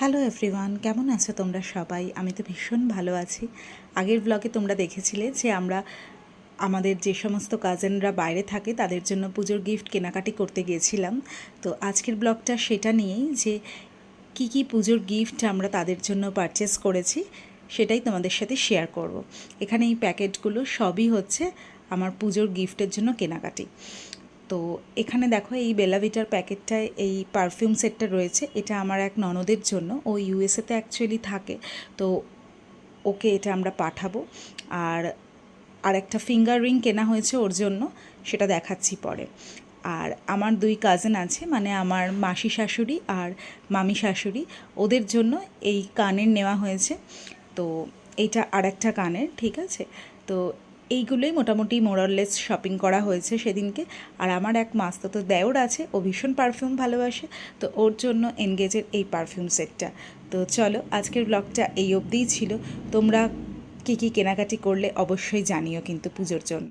Hello everyone, কেমন আছো তোমরা সবাই? আমি তো ভীষণ ভালো আছি। আগের ব্লগে তোমরা দেখেছিলে যে আমরা আমাদের যে সমস্ত কাজিনরা বাইরে থাকে তাদের জন্য পুজোর গিফট কেনাকাটি করতে গিয়েছিলাম। তো আজকের ব্লগটা সেটা নিয়েই, যে কি কি পুজোর গিফট আমরা তাদের জন্য পারচেস করেছি সেটাই তোমাদের সাথে শেয়ার করব। এখানে এই প্যাকেটগুলো সবই হচ্ছে আমার পুজোর গিফটের জন্য কেনাকাটি। তো এখানে দেখো এই বেলাভিটার প্যাকেটটায় এই পারফিউম সেটটা রয়েছে। এটা আমার এক ননদের জন্য, ও ইউএসএতে অ্যাকচুয়ালি থাকে, তো ওকে এটা আমরা পাঠাবো। আর একটা ফিঙ্গার রিং কেনা হয়েছে ওর জন্য, সেটা দেখাচ্ছি পরে। আর আমার দুই কাজিন আছে, মানে আমার মাসি শাশুড়ি আর মামি শাশুড়ি, ওদের জন্য এই কানের নেওয়া হয়েছে। তো এইটা আর একটা কানের, ঠিক আছে। তো এইগুলোই মোটামুটি মোরাললেস শপিং করা হয়েছে সেদিনকে। আর আমার এক মাস্তুতো দেওর আছে, ও ভীষণ পারফিউম ভালোবাসে, তো ওর জন্য এনগেজের এই পারফিউম সেটটা। তো চলো, আজকের ব্লগটা এই অবধিই ছিল। তোমরা কী কী কেনাকাটি করলে অবশ্যই জানিও কিন্তু পুজোর জন্য।